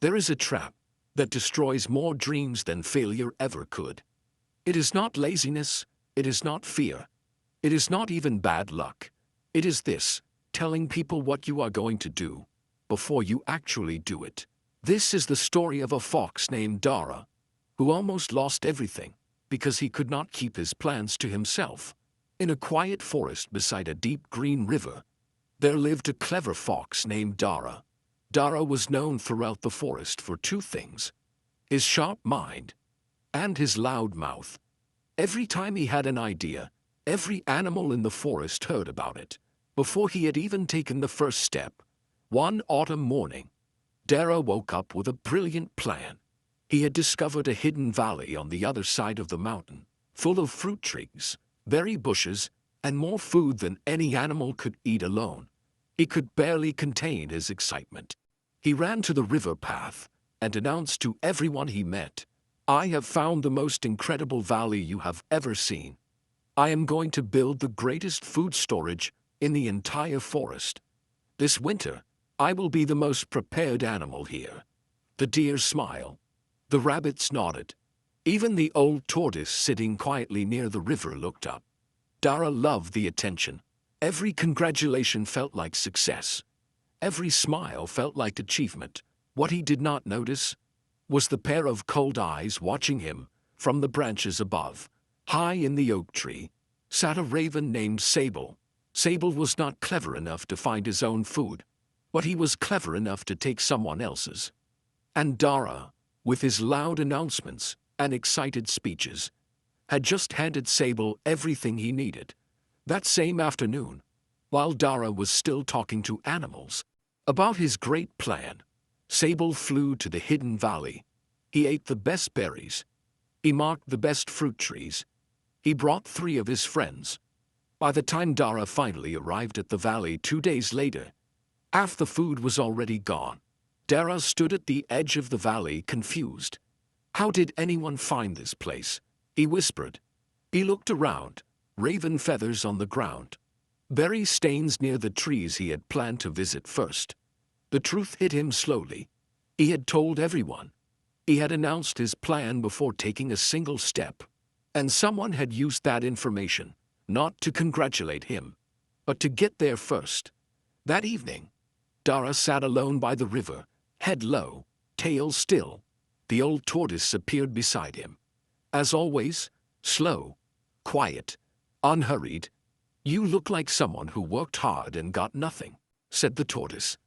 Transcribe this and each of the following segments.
There is a trap that destroys more dreams than failure ever could. It is not laziness, it is not fear, it is not even bad luck. It is this, telling people what you are going to do before you actually do it. This is the story of a fox named Dara, who almost lost everything because he could not keep his plans to himself. In a quiet forest beside a deep green river, there lived a clever fox named Dara. Dara was known throughout the forest for two things: his sharp mind and his loud mouth. Every time he had an idea, every animal in the forest heard about it before he had even taken the first step. One autumn morning, Dara woke up with a brilliant plan. He had discovered a hidden valley on the other side of the mountain, full of fruit trees, berry bushes, and more food than any animal could eat alone. He could barely contain his excitement. He ran to the river path and announced to everyone he met, "I have found the most incredible valley you have ever seen. I am going to build the greatest food storage in the entire forest. This winter, I will be the most prepared animal here." The deer smiled. The rabbits nodded. Even the old tortoise sitting quietly near the river looked up. Dara loved the attention. Every congratulation felt like success. Every smile felt like achievement. What he did not notice was the pair of cold eyes watching him from the branches above. High in the oak tree sat a raven named Sable. Sable was not clever enough to find his own food, but he was clever enough to take someone else's. And Dara, with his loud announcements and excited speeches, had just handed Sable everything he needed. That same afternoon, while Dara was still talking to animals about his great plan, Sable flew to the hidden valley. He ate the best berries. He marked the best fruit trees. He brought 3 of his friends. By the time Dara finally arrived at the valley 2 days later, half the food was already gone. Dara stood at the edge of the valley, confused. How did anyone find this place? He whispered. He looked around, raven feathers on the ground, berry stains near the trees he had planned to visit first. The truth hit him slowly. He had told everyone. He had announced his plan before taking a single step. And someone had used that information, not to congratulate him, but to get there first. That evening, Dara sat alone by the river, head low, tail still. The old tortoise appeared beside him. As always, slow, quiet, unhurried. "You look like someone who worked hard and got nothing," said the tortoise.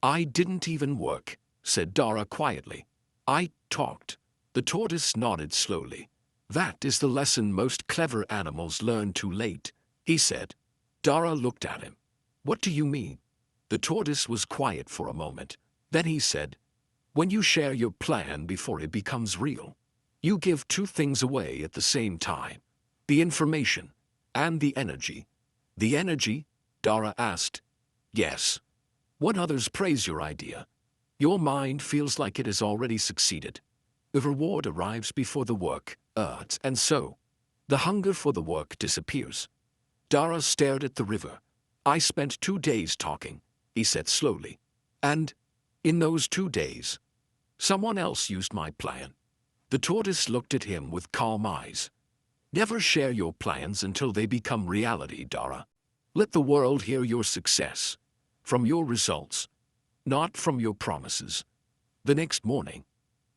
"I didn't even work," said Dara quietly. "I talked." The tortoise nodded slowly. "That is the lesson most clever animals learn too late," he said. Dara looked at him. "What do you mean?" The tortoise was quiet for a moment. Then he said, "When you share your plan before it becomes real, you give 2 things away at the same time: the information and the energy." "The energy?" Dara asked. "Yes. When others praise your idea, your mind feels like it has already succeeded. The reward arrives before the work, and so the hunger for the work disappears." Dara stared at the river. "I spent 2 days talking," he said slowly. "And in those 2 days, someone else used my plan." The tortoise looked at him with calm eyes. "Never share your plans until they become reality, Dara. Let the world hear your success from your results, not from your promises." The next morning,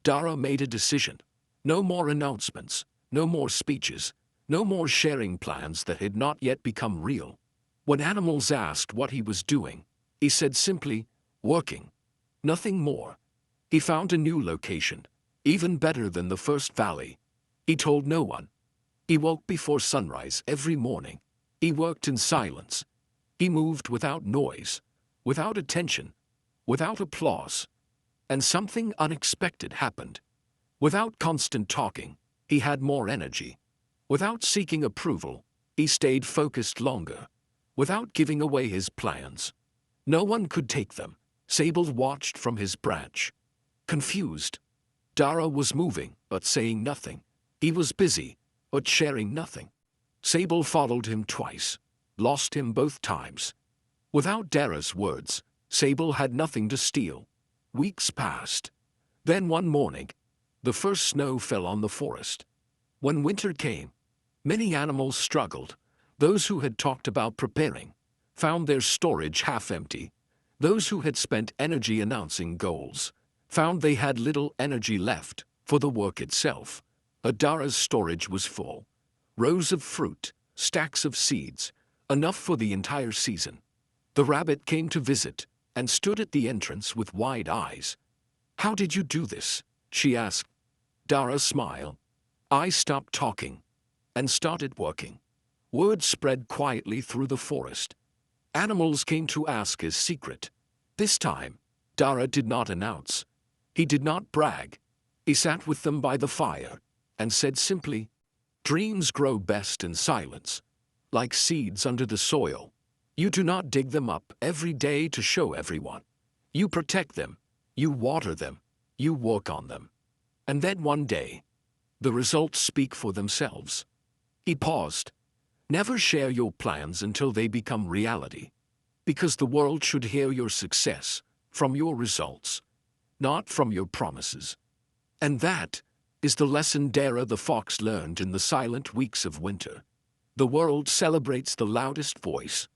Dara made a decision. No more announcements, no more speeches, no more sharing plans that had not yet become real. When animals asked what he was doing, he said simply, "Working." Nothing more. He found a new location, even better than the first valley. He told no one. He woke before sunrise every morning. He worked in silence. He moved without noise, without attention, without applause. And something unexpected happened. Without constant talking, he had more energy. Without seeking approval, he stayed focused longer. Without giving away his plans, no one could take them. Sable watched from his branch, confused. Dara was moving, but saying nothing. He was busy, but sharing nothing. Sable followed him twice, lost him both times. Without Dara's words, Sable had nothing to steal. Weeks passed. Then one morning, the first snow fell on the forest. When winter came, many animals struggled. Those who had talked about preparing found their storage half empty. Those who had spent energy announcing goals found they had little energy left for the work itself. Adara's storage was full. Rows of fruit, stacks of seeds, enough for the entire season. The rabbit came to visit and stood at the entrance with wide eyes. "How did you do this?" she asked. Dara smiled. "I stopped talking and started working." Word spread quietly through the forest. Animals came to ask his secret. This time, Dara did not announce. He did not brag. He sat with them by the fire and said simply, "Dreams grow best in silence, like seeds under the soil. You do not dig them up every day to show everyone. You protect them, you water them, you work on them. And then one day, the results speak for themselves." He paused. "Never share your plans until they become reality, because the world should hear your success from your results, not from your promises." And that is the lesson Dara the fox learned in the silent weeks of winter. The world celebrates the loudest voice.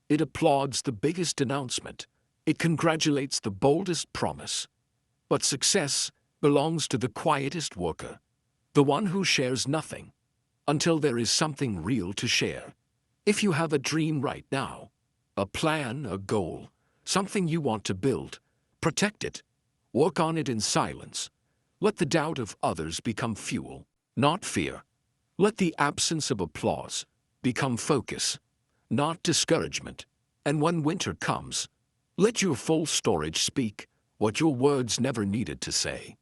It applauds the biggest announcement. It congratulates the boldest promise. But success belongs to the quietest worker, the one who shares nothing until there is something real to share. If you have a dream right now, a plan, a goal, something you want to build, protect it. Work on it in silence. Let the doubt of others become fuel, not fear. Let the absence of applause become focus, not discouragement. And when winter comes, let your full storage speak what your words never needed to say.